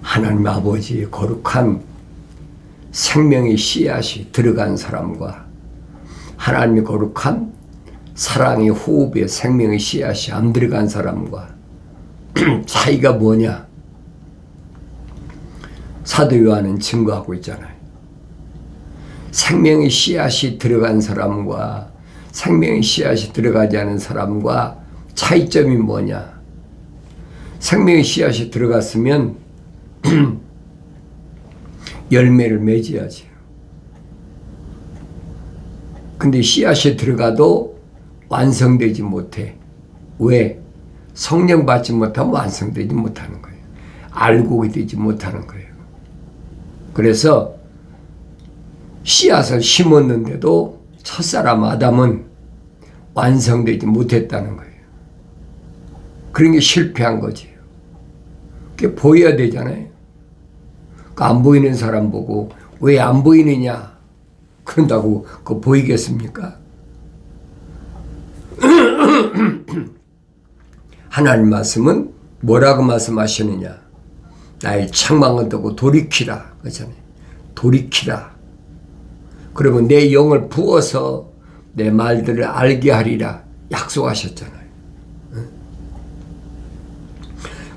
하나님 아버지의 거룩한 생명의 씨앗이 들어간 사람과 하나님의 거룩한 사랑의 호흡에 생명의 씨앗이 안 들어간 사람과 차이가 뭐냐? 사도 요한은 증거하고 있잖아요. 생명의 씨앗이 들어간 사람과 생명의 씨앗이 들어가지 않은 사람과 차이점이 뭐냐? 생명의 씨앗이 들어갔으면 열매를 맺어야지. 근데 씨앗이 들어가도 완성되지 못해. 왜? 성령 받지 못하면 완성되지 못하는 거예요. 알고 되지 못하는 거예요. 그래서 씨앗을 심었는데도 첫사람 아담은 완성되지 못했다는 거예요. 그런 게 실패한 거지. 그게 보여야 되잖아요. 안 보이는 사람 보고 왜 안 보이느냐 그런다고 그거 보이겠습니까? 하나님 말씀은 뭐라고 말씀하시느냐? 나의 책망을 듣고 돌이키라 그러잖아요. 돌이키라. 그리고 내 영을 부어서 내 말들을 알게 하리라 약속하셨잖아요.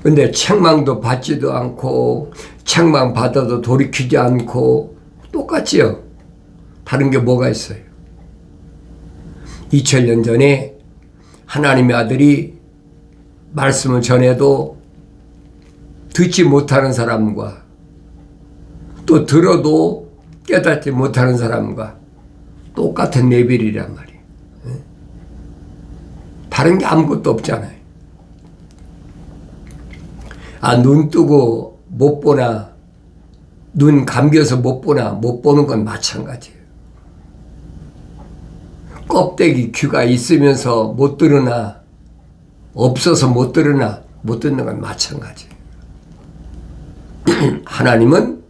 근데 책망도 받지도 않고 책망 받아도 돌이키지 않고 똑같지요. 다른 게 뭐가 있어요? 2000년 전에 하나님의 아들이 말씀을 전해도 듣지 못하는 사람과 또 들어도 깨닫지 못하는 사람과 똑같은 레벨이란 말이에요. 다른 게 아무것도 없잖아요. 눈 뜨고 못 보나 눈 감겨서 못 보나 못 보는 건 마찬가지예요. 껍데기 귀가 있으면서 못 들으나 없어서 못 들으나 못 듣는 건 마찬가지예요. 하나님은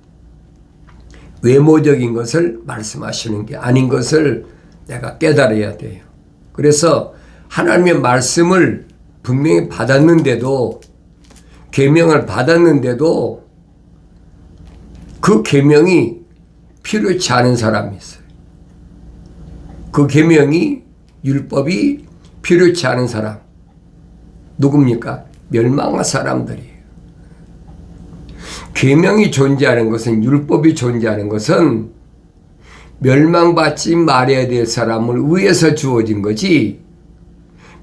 외모적인 것을 말씀하시는 게 아닌 것을 내가 깨달아야 돼요. 그래서 하나님의 말씀을 분명히 받았는데도 계명을 받았는데도 그 계명이 필요치 않은 사람이 있어요. 그 계명이 율법이 필요치 않은 사람 누굽니까? 멸망한 사람들이에요. 계명이 존재하는 것은 율법이 존재하는 것은 멸망받지 말아야 될 사람을 위해서 주어진 거지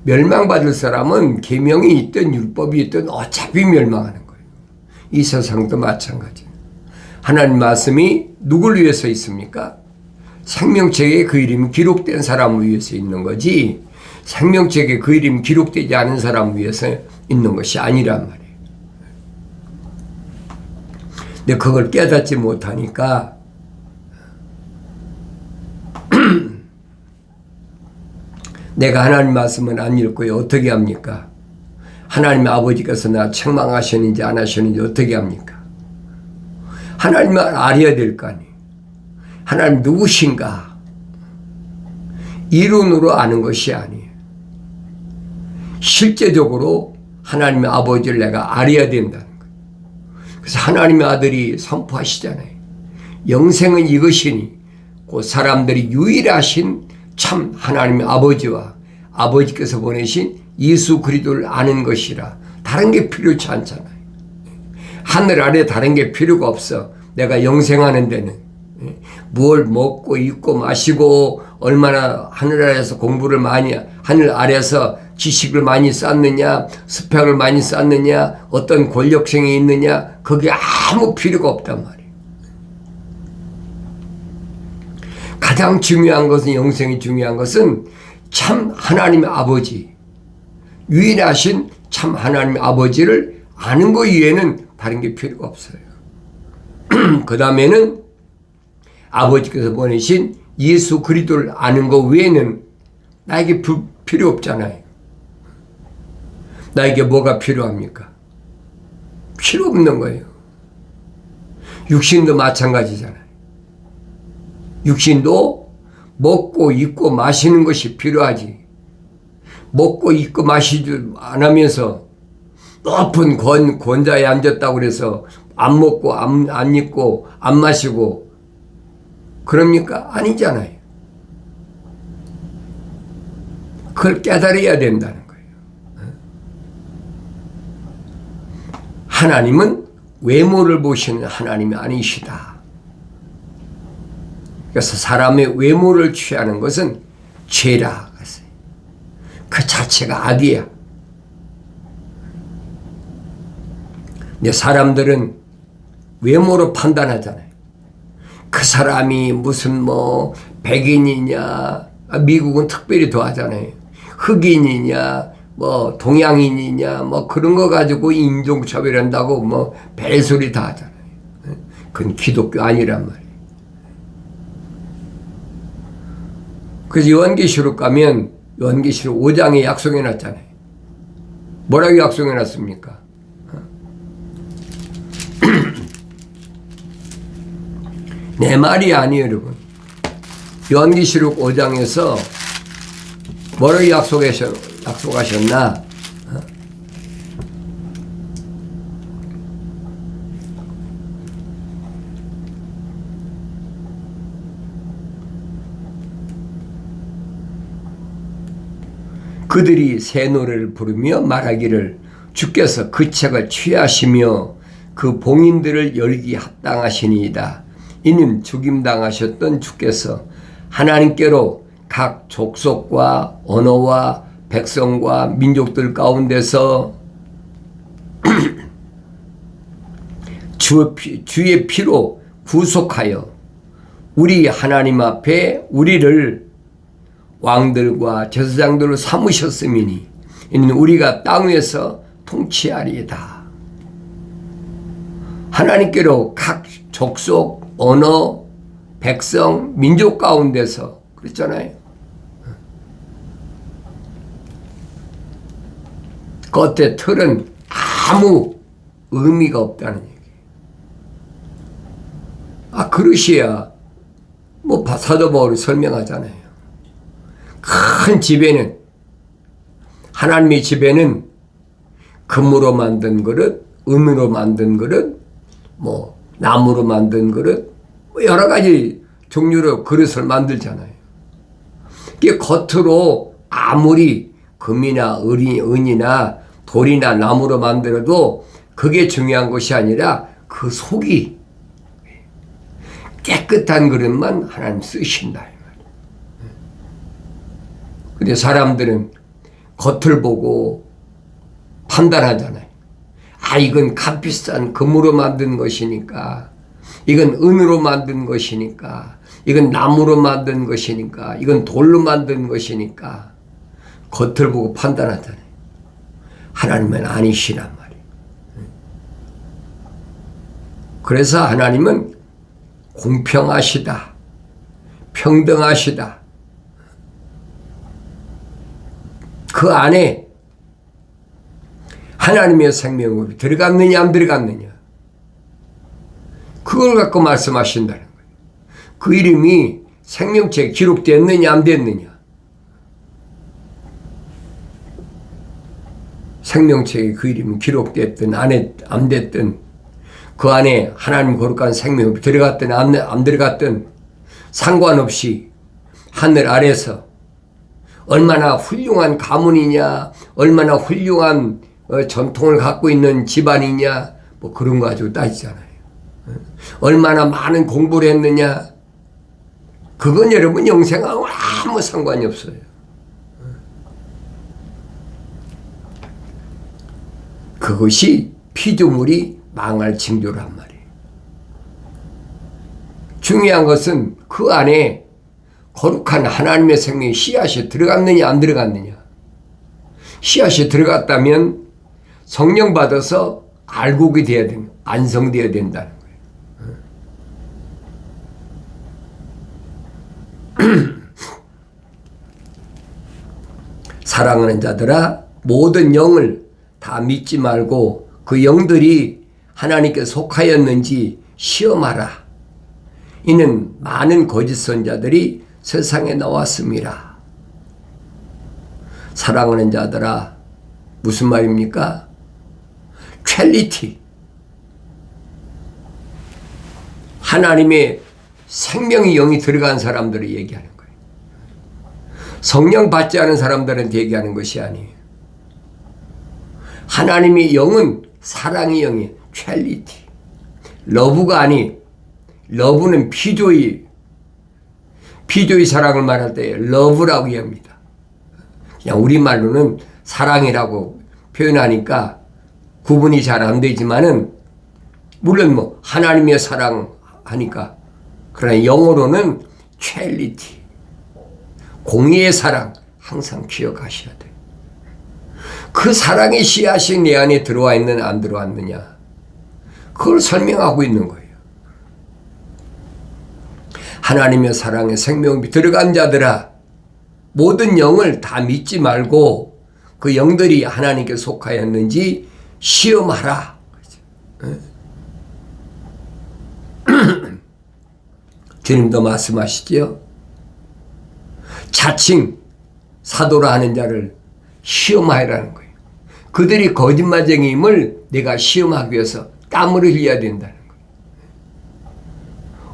멸망받을 사람은 계명이 있든 율법이 있든 어차피 멸망하는 거예요. 이 세상도 마찬가지예요. 하나님 말씀이 누굴 위해서 있습니까? 생명책에 그 이름이 기록된 사람을 위해서 있는 거지 생명책에 그 이름이 기록되지 않은 사람을 위해서 있는 것이 아니란 말이에요. 근데 그걸 깨닫지 못하니까 내가 하나님 말씀을 안 읽고요. 어떻게 합니까? 하나님 아버지께서 나 책망하셨는지 안 하셨는지 어떻게 합니까? 하나님을 알아야 될 거 아니에요. 하나님 누구신가? 이론으로 아는 것이 아니에요. 실제적으로 하나님의 아버지를 내가 알아야 된다는 거예요. 그래서 하나님의 아들이 선포하시잖아요. 영생은 이것이니 그 사람들이 유일하신 참 하나님의 아버지와 아버지께서 보내신 예수 그리스도를 아는 것이라. 다른 게 필요치 않잖아요. 하늘 아래 다른 게 필요가 없어. 내가 영생하는 데는 뭘 먹고 입고 마시고 얼마나 하늘 아래에서 공부를 많이 하늘 아래에서 지식을 많이 쌓느냐 스펙을 많이 쌓느냐 어떤 권력성이 있느냐 그게 아무 필요가 없단 말이에요. 가장 중요한 것은 영생이 중요한 것은 참 하나님의 아버지 유일하신 참 하나님의 아버지를 아는 것 이외에는 다른 게 필요가 없어요. 그 다음에는 아버지께서 보내신 예수 그리스도를 아는 것 외에는 나에게 필요 없잖아요. 나에게 뭐가 필요합니까? 필요 없는 거예요. 육신도 마찬가지잖아요. 육신도 먹고 입고 마시는 것이 필요하지. 먹고 입고 마시지 안 하면서 높은 권좌에 앉았다고 그래서 안 먹고 안 입고 안 마시고 그럽니까? 아니잖아요. 그걸 깨달아야 된다는 거예요. 하나님은 외모를 보시는 하나님이 아니시다. 그래서 사람의 외모를 취하는 것은 죄라. 그 자체가 악이야. 근데 사람들은 외모로 판단하잖아요. 그 사람이 무슨 뭐 백인이냐, 미국은 특별히 더 하잖아요. 흑인이냐, 뭐 동양인이냐, 뭐 그런 거 가지고 인종차별한다고 뭐 별소리 다 하잖아요. 그건 기독교 아니란 말이에요. 그래서 요한계시록 가면 요한계시록 5장에 약속해 놨잖아요. 뭐라고 약속해 놨습니까? 내 말이 아니에요, 여러분. 요한계시록 5장에서 뭐라고 약속하셨나? 그들이 새 노래를 부르며 말하기를 주께서 그 책을 취하시며 그 봉인들을 열기 합당하시니이다. 이는 죽임당하셨던 주께서 하나님께로 각 족속과 언어와 백성과 민족들 가운데서 주의 피로 구속하여 우리 하나님 앞에 우리를 왕들과 제사장들로 삼으셨음이니 이는 우리가 땅 위에서 통치하리이다. 하나님께로 각 족속, 언어, 백성, 민족 가운데서 그랬잖아요. 겉의 틀은 아무 의미가 없다는 얘기. 그릇이야. 뭐 사도 바울이 설명하잖아요. 큰 집에는 하나님의 집에는 금으로 만든 그릇, 은으로 만든 그릇, 뭐 나무로 만든 그릇, 뭐 여러 가지 종류로 그릇을 만들잖아요. 이게 겉으로 아무리 금이나 은이나 돌이나 나무로 만들어도 그게 중요한 것이 아니라 그 속이 깨끗한 그릇만 하나님 쓰신다. 근데 사람들은 겉을 보고 판단하잖아요. 이건 값비싼 금으로 만든 것이니까, 이건 은으로 만든 것이니까, 이건 나무로 만든 것이니까, 이건 돌로 만든 것이니까 겉을 보고 판단하잖아요. 하나님은 아니시란 말이에요. 그래서 하나님은 공평하시다, 평등하시다. 그 안에 하나님의 생명이 들어갔느냐 안 들어갔느냐 그걸 갖고 말씀하신다는 거예요. 그 이름이 생명책에 기록됐느냐 안 됐느냐. 생명책에 그 이름이 기록됐든 안 됐든 그 안에 하나님 거룩한 생명이 들어갔든 안 들어갔든 상관없이 하늘 아래서 얼마나 훌륭한 가문이냐, 얼마나 훌륭한 전통을 갖고 있는 집안이냐, 뭐 그런 거 가지고 따지잖아요. 얼마나 많은 공부를 했느냐, 그건 여러분 영생하고 아무 상관이 없어요. 그것이 피조물이 망할 징조란 말이에요. 중요한 것은 그 안에 거룩한 하나님의 생명이 씨앗이 들어갔느냐 안 들어갔느냐. 씨앗이 들어갔다면 성령 받아서 알곡이 돼야 된다. 안성되어야 된다는 거예요. 사랑하는 자들아, 모든 영을 다 믿지 말고 그 영들이 하나님께 속하였는지 시험하라. 이는 많은 거짓 선자들이 세상에 나왔습니다. 사랑하는 자들아, 무슨 말입니까? 퀄리티. 하나님의 생명의 영이 들어간 사람들을 얘기하는 거예요. 성령 받지 않은 사람들한테 얘기하는 것이 아니에요. 하나님의 영은 사랑의 영이에요. 찰리티. 러브가 아니, 러브는 피조의 사랑을 말할 때 러브라고 얘기합니다. 그냥 우리말로는 사랑이라고 표현하니까 구분이 잘 안 되지만은, 물론 뭐 하나님의 사랑 하니까, 그러나 영어로는 찰리티, 공의의 사랑, 항상 기억하셔야 돼요. 그 사랑의 씨앗이 내 안에 들어와 있는 안 들어왔느냐, 그걸 설명하고 있는 거예요. 하나님의 사랑에 생명이 들어간 자들아, 모든 영을 다 믿지 말고 그 영들이 하나님께 속하였는지 시험하라. 주님도 말씀하시지요. 자칭 사도라 하는 자를 시험하라는 거예요. 그들이 거짓말쟁이임을 내가 시험하기 위해서 땀을 흘려야 된다는 거예요.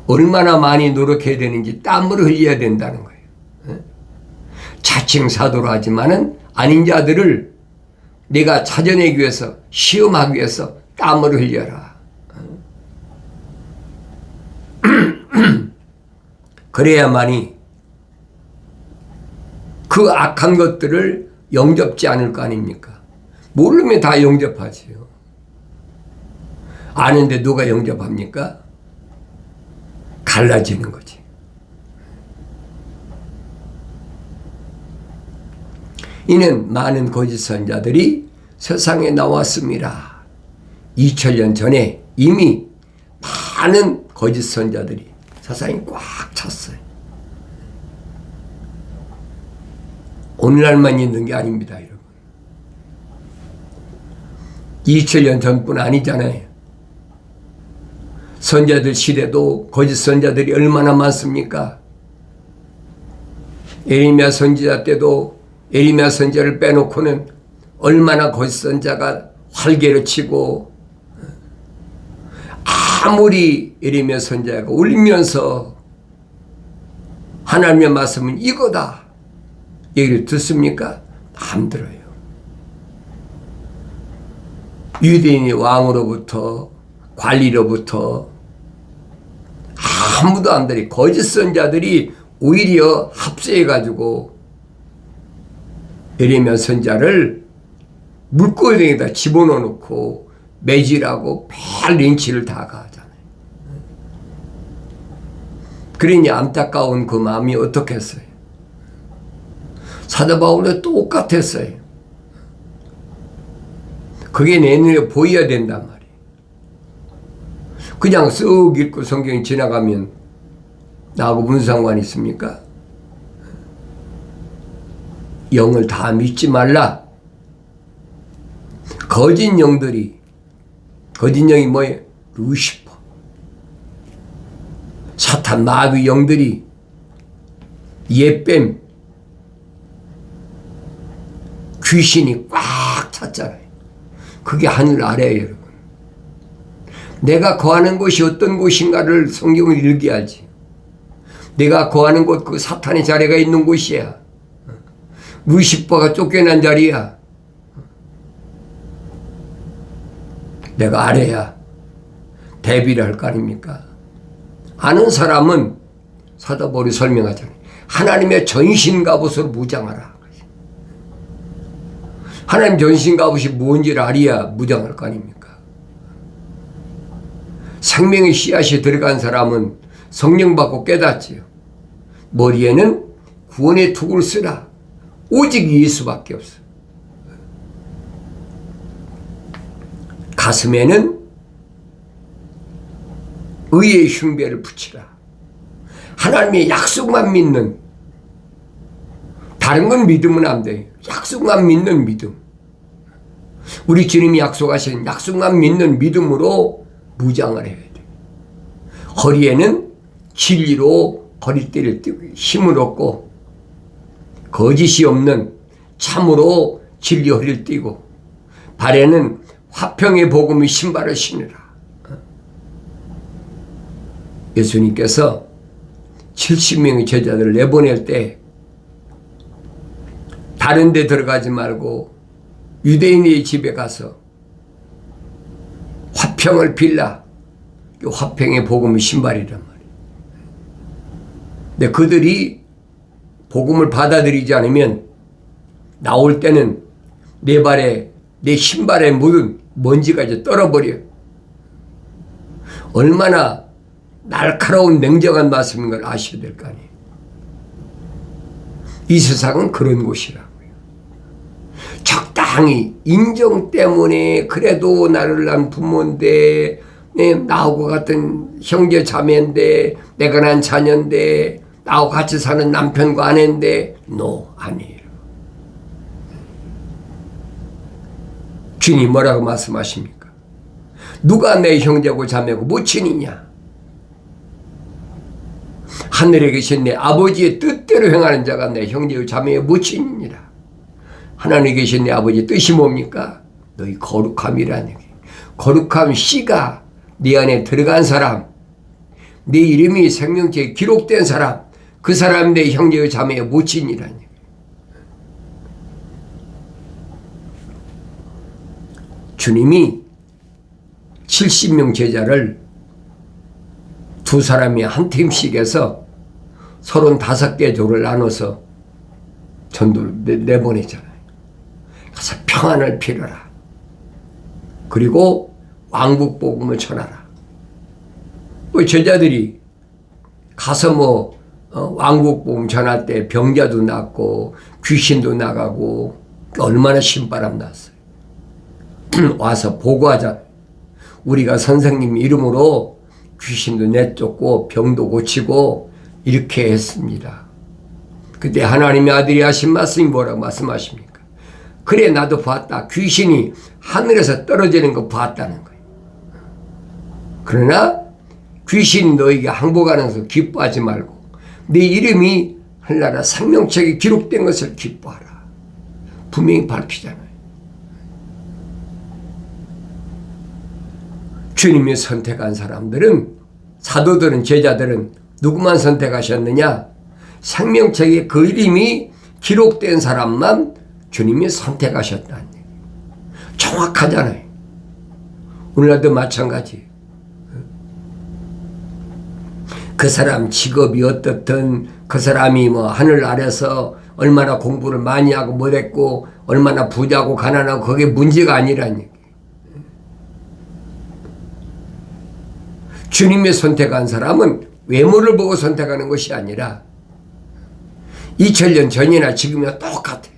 얼마나 많이 노력해야 되는지 땀을 흘려야 된다는 거예요. 자칭 사도라 하지만은 아닌 자들을 내가 찾아내기 위해서, 시험하기 위해서 땀을 흘려라. 그래야만이 그 악한 것들을 영접지 않을 거 아닙니까? 모르면 다 영접하지요. 아는데 누가 영접합니까? 갈라지는 거지. 이는 많은 거짓 선자들이 세상에 나왔습니다. 2000년 전에 이미 많은 거짓 선자들이 세상에 꽉 찼어요. 오늘날만 있는 게 아닙니다, 여러분. 2000년 전뿐 아니잖아요. 선자들 시대도 거짓 선자들이 얼마나 많습니까? 에레미야 선지자 때도 에레미야 선지자를 빼놓고는 얼마나 거짓 선자가 활개를 치고, 아무리 에레미야 선지자가 울면서 하나님의 말씀은 이거다 얘기를 듣습니까? 안 들어요. 유대인의 왕으로부터, 관리로부터 아무도 안 들이, 거짓 선자들이 오히려 합세해가지고 에레미야 선자를 물고기에다 집어넣고 매질하고 별 린치를 다 가하잖아요. 그러니 안타까운 그 마음이 어떻겠어요? 사도 바울도 똑같았어요. 그게 내 눈에 보여야 된단 말이에요. 그냥 쓱 읽고 성경 지나가면 나하고 무슨 상관이 있습니까? 영을 다 믿지 말라. 거짓 영들이, 거짓 영이 뭐예요? 루시퍼, 사탄 마귀 영들이 옛뱀 귀신이 꽉 찼잖아요. 그게 하늘 아래예요, 여러분. 내가 거하는 곳이 어떤 곳인가를 성경을 읽어야지. 내가 거하는 곳, 그 사탄의 자리가 있는 곳이야. 루시퍼가 쫓겨난 자리야. 내가 아래야. 대비를 할 거 아닙니까? 아는 사람은 사도 바울이 설명하잖아요. 하나님의 전신 갑옷으로 무장하라. 하나님 전신 갑옷이 뭔지를 알아야 무장할 거 아닙니까? 생명의 씨앗이 들어간 사람은 성령 받고 깨닫지요. 머리에는 구원의 투구를 쓰라. 오직 예수밖에 없어. 가슴에는 의의 흉배를 붙이라. 하나님의 약속만 믿는, 다른 건 믿으면 안 돼요. 약속만 믿는 믿음. 우리 주님이 약속하신 약속만 믿는 믿음으로 무장을 해야 돼. 허리에는 진리로 허리띠를 띠고 힘을 얻고, 거짓이 없는 참으로 진리 허리를 띠고, 발에는 화평의 복음의 신발을 신으라. 예수님께서 70명의 제자들을 내보낼 때 다른 데 들어가지 말고 유대인의 집에 가서 화평을 빌라. 이 화평의 복음이 신발이란 말이에요. 근데 그들이 복음을 받아들이지 않으면 나올 때는 내 발에, 내 신발에 묻은 먼지가 이제 떨어버려요. 얼마나 날카로운 냉정한 말씀인 걸 아셔야 될 거 아니에요. 이 세상은 그런 곳이라고요. 적당히 인정 때문에 그래도 나를 낳은 부모인데, 나하고 같은 형제 자매인데, 내가 낳은 자녀인데, 나하고 같이 사는 남편과 아내인데, 아니에요. 주님 뭐라고 말씀하십니까? 누가 내 형제고 자매고 모친이냐? 하늘에 계신 내 아버지의 뜻대로 행하는 자가 내 형제요 자매의 모친이니라. 하나님에 계신 내 아버지의 뜻이 뭡니까? 너희 거룩함이라는 얘기. 거룩함 씨가 네 안에 들어간 사람, 네 이름이 생명책에 기록된 사람, 그 사람이 내 형제요 자매의 모친이라는 얘기. 주님이 70명 제자를 두 사람이 한 팀씩 해서 35개 조를 나눠서 전도를 내보내잖아요. 가서 평안을 빌어라. 그리고 왕국 복음을 전하라. 제자들이 가서 왕국 복음 전할 때 병자도 낫고 귀신도 나가고 얼마나 신바람 났어요. 와서 보고하자. 우리가 선생님 이름으로 귀신도 내쫓고 병도 고치고 이렇게 했습니다. 그때 하나님의 아들이 하신 말씀이 뭐라고 말씀하십니까? 그래 나도 봤다. 귀신이 하늘에서 떨어지는 거 봤다는 거예요. 그러나 귀신이 너에게 항복하는 것을 기뻐하지 말고 네 이름이 하늘나라 생명책에 기록된 것을 기뻐하라. 분명히 밝히잖아요. 주님이 선택한 사람들은, 사도들은, 제자들은 누구만 선택하셨느냐? 생명책에 그 이름이 기록된 사람만 주님이 선택하셨다는 얘기예요. 정확하잖아요. 오늘날도 마찬가지. 그 사람 직업이 어떻든, 그 사람이 하늘 아래서 얼마나 공부를 많이 하고 못했고 얼마나 부자고 가난하고 그게 문제가 아니라는 얘기예요. 주님이 선택한 사람은 외모를 보고 선택하는 것이 아니라 2000년 전이나 지금이나 똑같아요.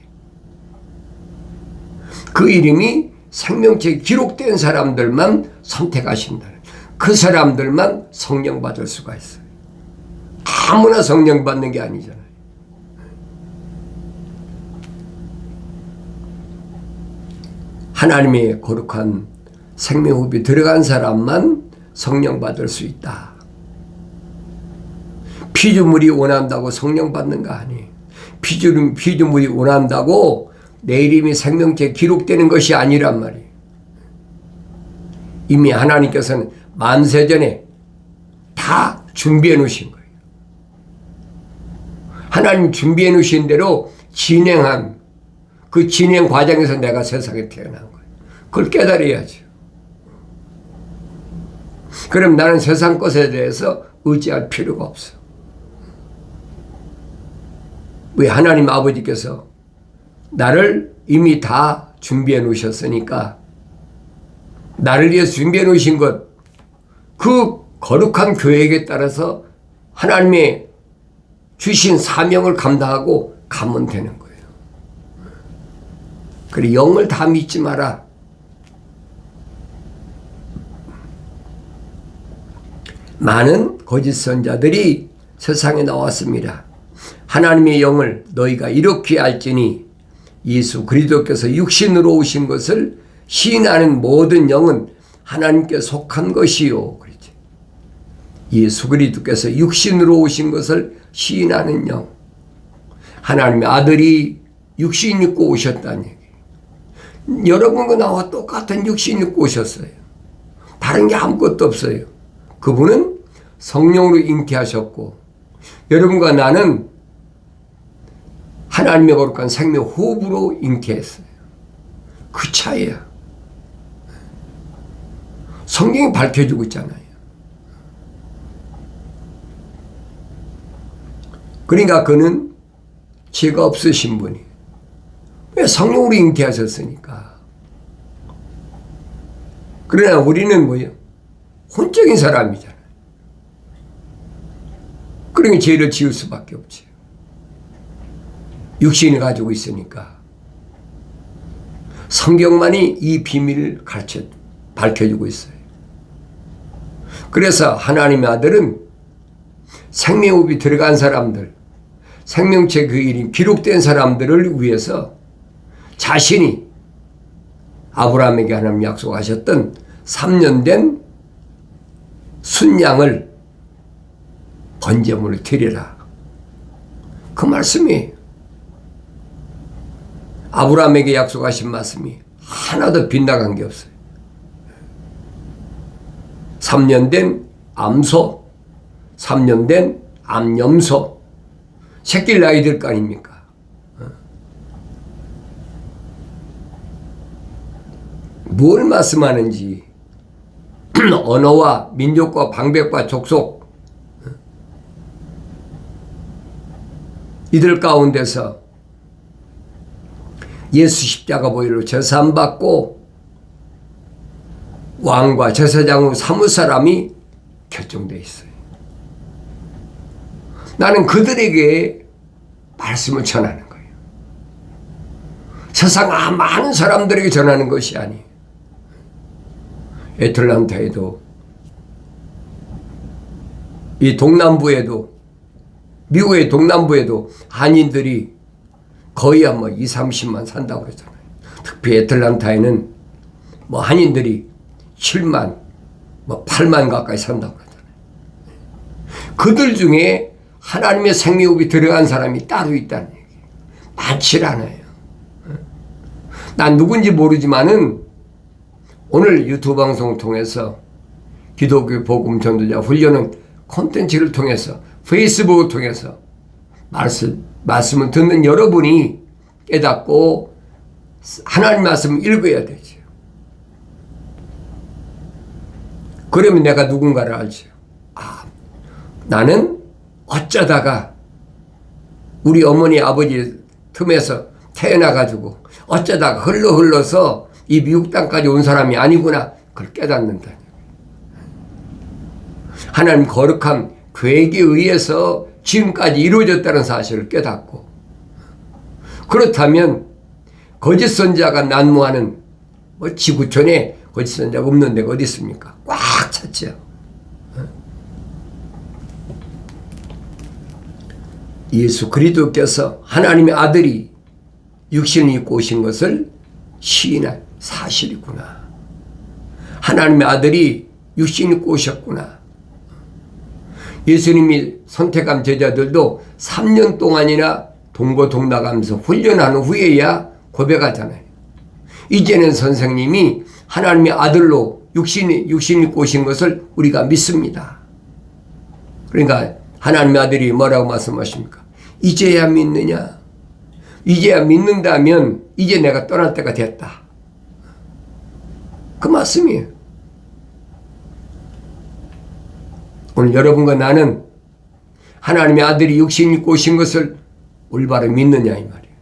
그 이름이 생명책에 기록된 사람들만 선택하신다. 그 사람들만 성령 받을 수가 있어요. 아무나 성령 받는 게 아니잖아요. 하나님의 거룩한 생명호흡이 들어간 사람만 성령 받을 수 있다. 피조물이 원한다고 성령 받는 거 아니에요. 피조물이 원한다고 내 이름이 생명책에 기록되는 것이 아니란 말이에요. 이미 하나님께서는 만세전에 다 준비해 놓으신 거예요. 하나님 준비해 놓으신 대로 진행한 그 진행 과정에서 내가 세상에 태어난 거예요. 그걸 깨달아야죠. 그럼 나는 세상 것에 대해서 의지할 필요가 없어. 왜? 하나님 아버지께서 나를 이미 다 준비해 놓으셨으니까 나를 위해서 준비해 놓으신 것, 그 거룩한 계획에 따라서 하나님의 주신 사명을 감당하고 가면 되는 거예요. 그래, 영을 다 믿지 마라. 많은 거짓 선자들이 세상에 나왔습니다. 하나님의 영을 너희가 이렇게 알지니 예수 그리스도께서 육신으로 오신 것을 시인하는 모든 영은 하나님께 속한 것이요. 그렇지. 예수 그리스도께서 육신으로 오신 것을 시인하는 영. 하나님의 아들이 육신 입고 오셨다는 얘기. 여러분과 나와 똑같은 육신 입고 오셨어요. 다른 게 아무것도 없어요. 그분은 성령으로 잉태하셨고 여러분과 나는 하나님의 거룩한 생명 호흡으로 잉태했어요. 그 차이야. 성경이 밝혀주고 있잖아요. 그러니까 그는 죄가 없으신 분이. 왜? 성령으로 잉태하셨으니까. 그러나 우리는 뭐예요? 혼적인 사람이잖아요. 그러니 죄를 지을 수밖에 없지. 육신을 가지고 있으니까. 성경만이 이 비밀을 밝혀주고 있어요. 그래서 하나님의 아들은 생명호흡이 들어간 사람들, 생명체 그 이름이 기록된 사람들을 위해서 자신이 아브라함에게 하나님 약속하셨던 3년 된 순양을 번제물을 드리라. 그 말씀이에요. 아브라함에게 약속하신 말씀이 하나도 빗나간 게 없어요. 3년 된 암소, 3년 된 암염소, 새끼를 낳아야 될 거 아닙니까? 뭘 말씀하는지 언어와 민족과 방백과 족속 이들 가운데서 예수 십자가 보혈로 제사함받고 왕과 제사장으로 삼을 사람이 결정되어 있어요. 나는 그들에게 말씀을 전하는 거예요. 세상 많은 사람들에게 전하는 것이 아니에요. 애틀란타에도 이 동남부에도 미국의 동남부에도 한인들이 거의 뭐 2, 30만 산다고 그러잖아요. 특히 애틀란타에는 뭐 한인들이 7만, 뭐 8만 가까이 산다고 그러잖아요. 그들 중에 하나님의 생명호흡이 들어간 사람이 따로 있다는 얘기예요. 많지 않아요. 난 누군지 모르지만은 오늘 유튜브 방송을 통해서 기독교 복음 전도자 훈련은 콘텐츠를 통해서 페이스북을 통해서 말씀을 듣는 여러분이 깨닫고 하나님 말씀을 읽어야 되죠. 그러면 내가 누군가를 알죠. 아, 나는 어쩌다가 우리 어머니 아버지 틈에서 태어나가지고 어쩌다가 흘러서 이 미국 땅까지 온 사람이 아니구나. 그걸 깨닫는다. 하나님 거룩한 계획에 의해서 지금까지 이루어졌다는 사실을 깨닫고, 그렇다면 거짓 선자가 난무하는 뭐 지구촌에 거짓 선자가 없는 데가 어디 있습니까? 꽉 찼죠. 예수 그리스도께서 하나님의 아들이 육신을 입고 오신 것을 시인한 사실이구나. 하나님의 아들이 육신을 입고 오셨구나. 예수님이 선택한 제자들도 3년 동안이나 동고동락하면서 훈련한 후에야 고백하잖아요. 이제는 선생님이 하나님의 아들로 육신이 입고 오신 것을 우리가 믿습니다. 그러니까 하나님의 아들이 뭐라고 말씀하십니까? 이제야 믿느냐? 이제야 믿는다면 이제 내가 떠날 때가 됐다. 그 말씀이에요. 오늘 여러분과 나는 하나님의 아들이 육신 입고 오신 것을 올바로 믿느냐 이 말이에요.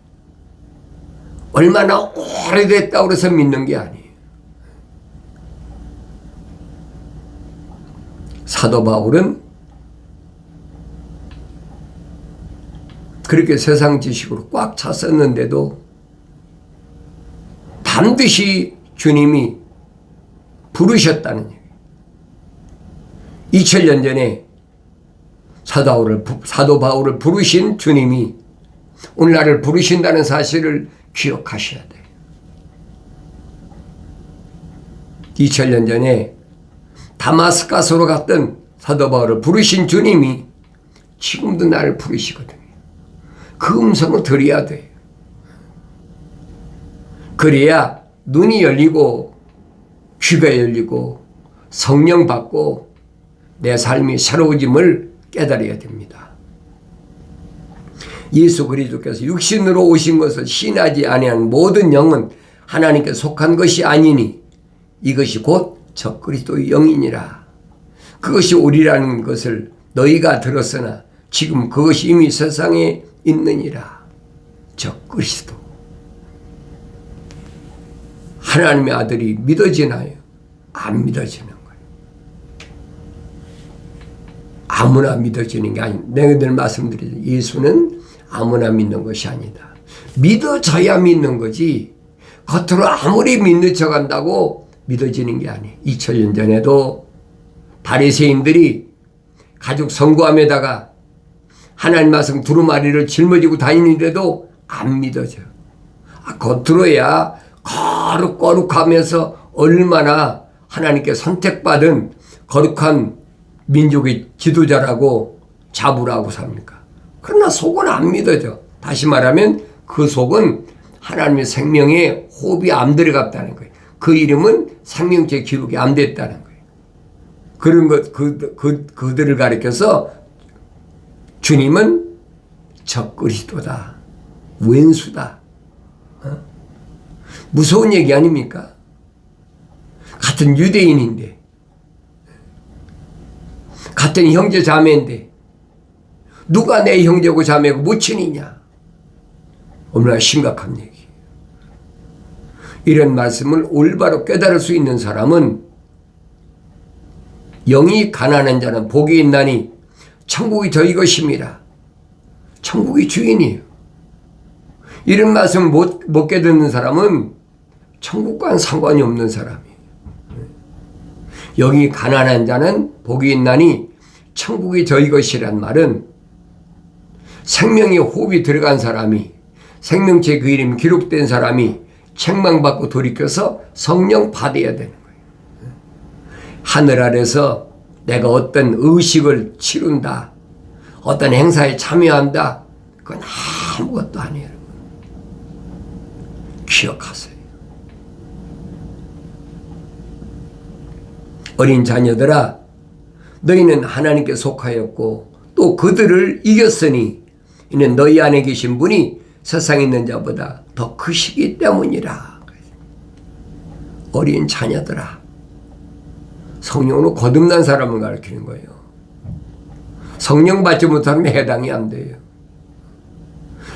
얼마나 오래됐다고 해서 믿는 게 아니에요. 사도 바울은 그렇게 세상 지식으로 꽉 찼었는데도 반드시 주님이 부르셨다는 얘기예요. 2000년 전에 사도 바울을 부르신 주님이 오늘 나를 부르신다는 사실을 기억하셔야 돼요. 2000년 전에 다마스커스로 갔던 사도 바울을 부르신 주님이 지금도 나를 부르시거든요. 그 음성을 들어야 돼요. 그래야 눈이 열리고 귀가 열리고 성령 받고 내 삶이 새로워짐을 깨달아야 됩니다. 예수 그리스도께서 육신으로 오신 것을 신하지 아니한 모든 영은 하나님께 속한 것이 아니니 이것이 곧 적그리스도의 영이니라. 그것이 오리라는 것을 너희가 들었으나 지금 그것이 이미 세상에 있느니라. 적그리스도. 하나님의 아들이 믿어지나요? 안 믿어지는 거예요. 아무나 믿어지는 게 아닙니다. 내가 늘 말씀드리죠. 예수는 아무나 믿는 것이 아니다. 믿어져야 믿는 거지 겉으로 아무리 믿는 척한다고 믿어지는 게 아니에요. 2000년 전에도 바리새인들이 가족 성구함에다가 하나님 말씀 두루마리를 짊어지고 다니는데도 안 믿어져요. 겉으로야 거룩하면서 얼마나 하나님께 선택받은 거룩한 민족의 지도자라고 자부라고 삽니까? 그러나 속은 안 믿어져. 다시 말하면 그 속은 하나님의 생명에 호흡이 안 들어갔다는 거예요. 그 이름은 생명체 기록이 안 됐다는 거예요. 그런 것, 그들을 가리켜서 주님은 적그리스도다. 왼수다. 무서운 얘기 아닙니까? 같은 유대인인데, 같은 형제 자매인데, 누가 내 형제고 자매고 모친이냐? 얼마나 심각한 얘기예요. 이런 말씀을 올바로 깨달을 수 있는 사람은 영이 가난한 자는 복이 있나니 천국이 저희 것임이라. 천국이 주인이에요. 이런 말씀을 못 깨닫는 사람은 천국과는 상관이 없는 사람이에요. 영이 가난한 자는 복이 있나니 천국이 저희 것이란 말은 생명의 호흡이 들어간 사람이, 생명체 그 이름 기록된 사람이 책망받고 돌이켜서 성령 받아야 되는 거예요. 하늘 아래서 내가 어떤 의식을 치룬다, 어떤 행사에 참여한다, 그건 아무것도 아니에요. 기억하세요. 어린 자녀들아, 너희는 하나님께 속하였고 또 그들을 이겼으니 이는 너희 안에 계신 분이 세상에 있는 자보다 더 크시기 때문이라. 어린 자녀들아, 성령으로 거듭난 사람을 가르치는 거예요. 성령 받지 못하면 해당이 안 돼요.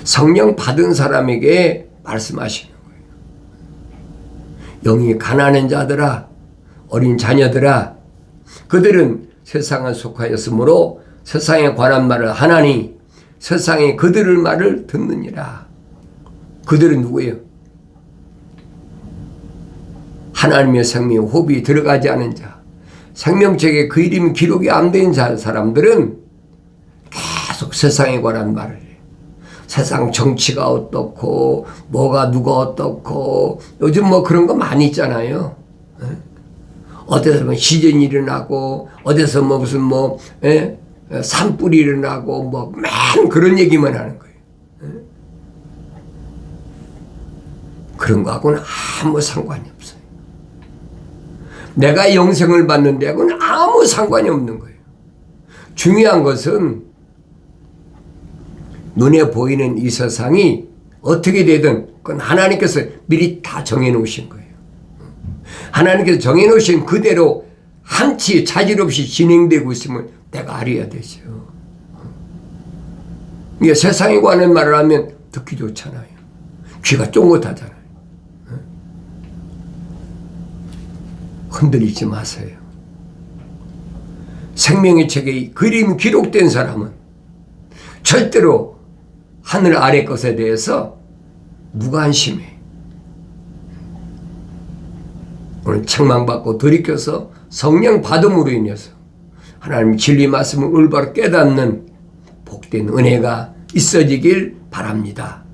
성령 받은 사람에게 말씀하시는 거예요. 영이 가난한 자들아, 어린 자녀들아, 그들은 세상에 속하였으므로 세상에 관한 말을 하나니 세상에 그들의 말을 듣느니라. 그들은 누구예요? 하나님의 생명의 호흡이 들어가지 않은 자, 생명책에 그 이름 기록이 안 된 사람들은 계속 세상에 관한 말을 해요. 세상 정치가 어떻고 뭐가 누가 어떻고 요즘 뭐 그런 거 많이 있잖아요. 어디서 뭐 시전이 일어나고 어디서 뭐 무슨 뭐 산불이 일어나고 뭐 맨 그런 얘기만 하는 거예요. 그런 거하고는 아무 상관이 없어요. 내가 영생을 받는 데하고는 아무 상관이 없는 거예요. 중요한 것은 눈에 보이는 이 세상이 어떻게 되든 그건 하나님께서 미리 다 정해놓으신 거예요. 하나님께서 정해놓으신 그대로 한치 차질 없이 진행되고 있음을 내가 알아야 되죠. 이게 세상에 관한 말을 하면 듣기 좋잖아요. 귀가 쫑긋하잖아요. 흔들리지 마세요. 생명의 책에 그림 기록된 사람은 절대로 하늘 아래 것에 대해서 무관심해. 오늘 책망받고 돌이켜서 성령 받음으로 인해서 하나님 진리 말씀을 올바로 깨닫는 복된 은혜가 있어지길 바랍니다.